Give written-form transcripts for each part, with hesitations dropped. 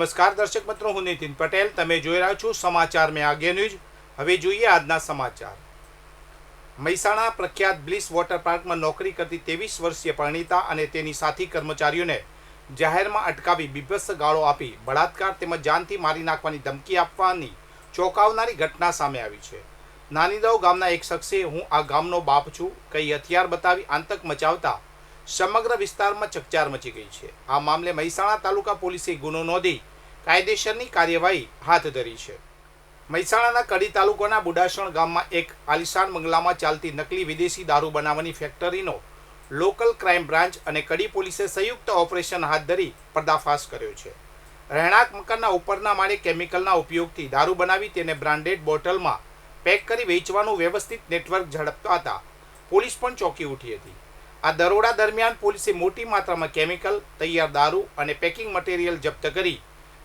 નમસ્કાર દર્શક મિત્રો, હું નીતિન પટેલ. તમે જોઈ રહ્યા છો સમાચાર મેં આગે ન્યૂઝ. હવે જોઈએ આજના સમાચાર. મહેસાણા પ્રખ્યાત બ્લિસ વોટર પાર્કમાં નોકરી કરતી 23 વર્ષીય પરિણીતા અને તેની સાથી કર્મચારીઓને જાહેરમાં અટકાવી બીભત્સ ગાળો આપી બળાત્કાર તેમજ જાનથી મારી નાખવાની ધમકી આપવાની ચોંકાવનારી ઘટના સામે આવી છે. નાનીદવ ગામના એક શખ્સે "હું આ ગામનો બાપ છું" કહી હથિયાર બતાવી આતંક મચાવતા સમગ્ર વિસ્તારમાં ચકચાર મચી ગઈ છે. આ મામલે મહેસાણા તાલુકા પોલીસે ગુનો નોંધી કાયદેસરની કાર્યવાહી હાથ ધરી છે. મહેસાણાના કડી તાલુકાના બુડાસણ ગામમાં એક આલિશાન બંગલામાં ચાલતી નકલી વિદેશી દારૂ બનાવવાની ફેક્ટરીનો લોકલ ક્રાઇમ બ્રાન્ચ અને કડી પોલીસે સંયુક્ત ઓપરેશન હાથ ધરી પર્દાફાશ કર્યો છે. રહેણાંક મકાનના ઉપરના માળે કેમિકલના ઉપયોગથી દારૂ બનાવી તેને બ્રાન્ડેડ બોટલમાં પેક કરી વેચવાનું વ્યવસ્થિત નેટવર્ક ઝડપતા હતા પોલીસ પણ ચોંકી ઉઠી હતી. આ દરોડા દરમિયાન પોલીસે મોટી માત્રામાં કેમિકલ, તૈયાર દારૂ અને પેકિંગ મટીરિયલ જપ્ત કરી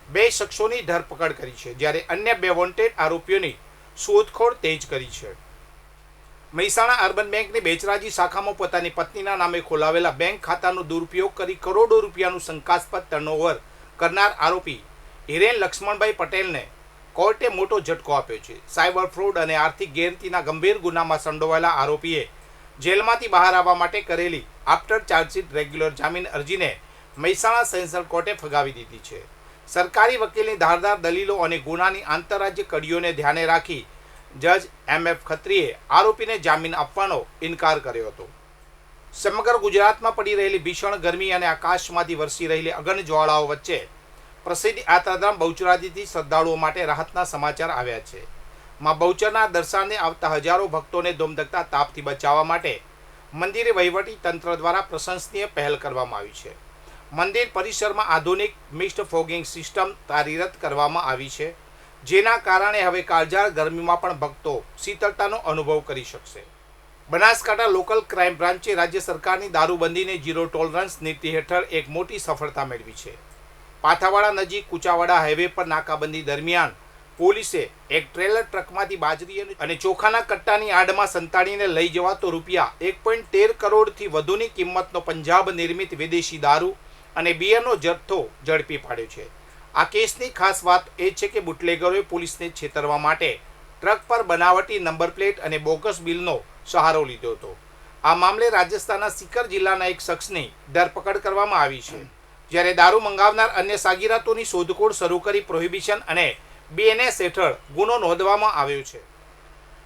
2 શખ્સોની ધરપકડ કરી છે, જ્યારે અન્ય 2 વોન્ટેડ આરોપીઓની શોધખોળ તેજ કરી છે. મહેસાણા અર્બન બેંકની બેચરાજી શાખામાં પોતાની પત્નીના નામે ખોલાવેલા બેંક ખાતાનો દુરુપયોગ કરી કરોડો રૂપિયાનું શંકાસ્પદ ટર્નઓવર કરનાર આરોપી હિરેન લક્ષ્મણભાઈ પટેલને કોર્ટે મોટો ઝટકો આપ્યો છે. સાયબર ફ્રોડ અને આર્થિક ગેરરીતિના ગંભીર ગુનામાં સંડોવાયેલા આરોપીએ જેલમાંથી બહાર આવવા માટે કરેલી આફ્ટર ચાર્જશીટ રેગ્યુલર જામીન અરજીને મહેસાણા સેશન્સ કોર્ટે ફગાવી દીધી છે. સરકારી વકીલની ધારદાર દલીલો અને ગુનાની આંતરરાજ્ય કડીઓને ધ્યાને રાખી જજ M.F. ખત્રીએ આરોપીને જામીન આપવાનો ઇનકાર કર્યો હતો. સમગ્ર ગુજરાતમાં પડી રહેલી ભીષણ ગરમી અને આકાશમાંથી વરસી રહેલી અગન જ્વાળાઓ વચ્ચે પ્રસિદ્ધ યાત્રાધામ બહુચરાજીથી શ્રદ્ધાળુઓ માટે રાહતના સમાચાર આવ્યા છે. માં બહુચરના દર્શને આવતા હજારો ભક્તોને ધોમધકતા તાપથી બચાવવા માટે મંદિરે વહીવટી તંત્ર દ્વારા પ્રશંસનીય પહેલ કરવામાં આવી છે. મંદિર પરિસરમાં આધુનિક મિસ્ટ ફોગિંગ સિસ્ટમ કાર્યરત કરવામાં આવી છે, જેના કારણે હવે કાળઝાળ ગરમીમાં પણ ભક્તો શીતળતાનો અનુભવ કરી શકશે. બનાસકાંઠા લોકલ ક્રાઇમ બ્રાન્ચે રાજ્ય સરકારની દારૂબંધીને ઝીરો ટોલરન્સ નીતિ હેઠળ એક મોટી સફળતા મેળવી છે. પાથાવાડા નજીક કુચાવાડા હાઈવે પર નાકાબંધી દરમિયાન પોલીસે એક ટ્રેલર ટ્રકમાંથી બાજરી અને ચોખાના કટ્ટાની આડમાં સંતાડીને લઈ જવાતો રૂપિયા 1.13 કરોડથી વધુની કિંમતનો પંજાબ નિર્મિત વિદેશી દારૂ અને બિયરનો જથ્થો ઝડપી પાડ્યો છે. આ કેસની ખાસ વાત એ છે કે બુટલેગરોએ પોલીસને છેતરવા માટે ટ્રક પર બનાવટી નંબર પ્લેટ અને બોગસ બિલનો સહારો લીધો હતો. આ મામલે રાજસ્થાનના સિકર જિલ્લાના એક શખ્સની ધરપકડ કરવામાં આવી છે, જ્યારે દારૂ મંગાવનાર અન્ય સાગીરાતોની શોધખોળ શરૂ કરી પ્રોહિબિશન અને BNS હેઠળ ગુનો નોંધવામાં આવ્યો છે.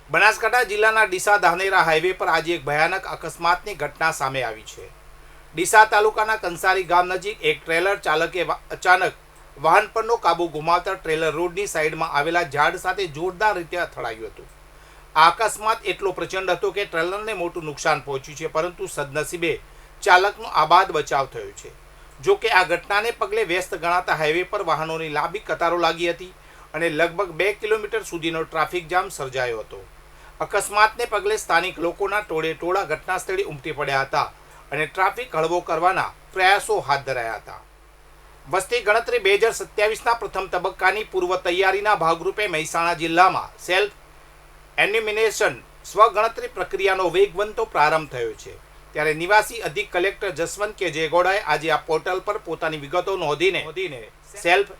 બનાસકાંઠા જિલ્લાના ડીસા ધાનેરા હાઈવે પર આજે એક ભયાનક અકસ્માતની ઘટના સામે આવી છે. ડીસા તાલુકાના કંસારી ગામ નજીક એક ટ્રેલર ચાલકે અચાનક વાહન પરનો કાબુ ગુમાવતા ટ્રેલર રોડની સાઈડમાં આવેલા ઝાડ સાથે જોરદાર રીતે અથડાયું હતું. આ અકસ્માત એટલો પ્રચંડ હતો કે ટ્રેલરને મોટું નુકસાન પહોંચ્યું છે, પરંતુ સદનસીબે ચાલકનો આબાદ બચાવ થયો છે. જો કે આ ઘટનાને પગલે વ્યસ્ત ગણાતા હાઈવે પર વાહનોની લાંબી કતારો લાગી હતી અને લગભગ 2 કિલોમીટર સુધીનો ટ્રાફિક જામ સર્જાયો હતો. અકસ્માતને પગલે સ્થાનિક લોકોના ટોળે-ટોળા ઘટના સ્થળે ઉમટી પડ્યા હતા અને ટ્રાફિક હળવો કરવાના પ્રયાસો હાથ ધરાયા હતા. વસ્તી ગણતરી 2027ના પ્રથમ તબક્કાની પૂર્વ તૈયારીના ભાગરૂપે મહેસાણા જિલ્લામાં સેલ્ફ એન્યુમિનેશન સ્વગણતરી પ્રક્રિયાનો વેગવંતો પ્રારંભ થયો છે, ત્યારે નિવાસી અધિક કલેક્ટર જસવંત કે જેગોડાએ આજે આ પોર્ટલ પર પોતાની વિગતો નોંધીને સેલ્ફ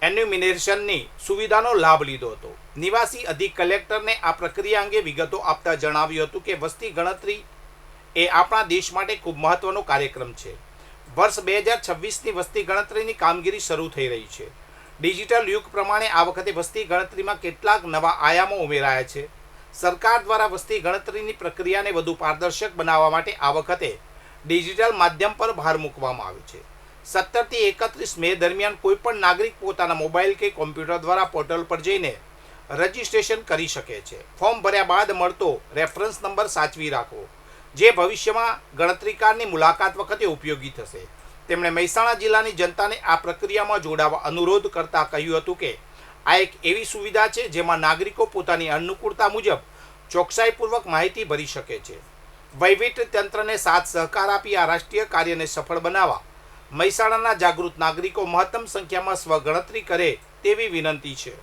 એન્યુમિનેશનની સુવિધાનો લાભ લીધો હતો. નિવાસી અધિક કલેક્ટરને આ પ્રક્રિયા અંગે વિગતો આપતા જણાવ્યું હતું કે વસ્તી ગણતરી એ આપણા દેશ માટે ખૂબ મહત્વનો કાર્યક્રમ છે. વર્ષ 2026ની વસ્તી ગણતરીની કામગીરી શરૂ થઈ રહી છે. ડિજિટલ યુગ પ્રમાણે આ વખતે વસ્તી ગણતરીમાં કેટલાક નવા આયામો ઉમેરાયા છે. સરકાર દ્વારા વસ્તી ગણતરીની પ્રક્રિયાને વધુ પારદર્શક બનાવવા માટે આ વખતે ડિજિટલ માધ્યમ પર ભાર મૂકવામાં આવ્યો છે. 17 થી 31 મે દરમિયાન કોઈપણ નાગરિક પોતાના મોબાઈલ કે કોમ્પ્યુટર દ્વારા પોર્ટલ પર જઈને રજીસ્ટ્રેશન કરી શકે છે. ફોર્મ ભર્યા બાદ મળતો રેફરન્સ નંબર સાચવી રાખવો, જે ભવિષ્યમાં ગણતરીકારની મુલાકાત વખતે ઉપયોગી થશે. તેમણે મહેસાણા જિલ્લાની જનતાને આ પ્રક્રિયામાં જોડાવા અનુરોધ કરતા કહ્યું હતું કે આ એક એવી સુવિધા છે જેમાં નાગરિકો પોતાની અનુકૂળતા મુજબ ચોકસાઈપૂર્વક માહિતી ભરી શકે છે. વહીવટી તંત્રને સાથ સહકાર આપી આ રાષ્ટ્રીય કાર્યને સફળ બનાવવા મહેસાણાના જાગૃત નાગરિકો મહત્તમ સંખ્યામાં સ્વગણતરી કરે તેવી વિનંતી છે.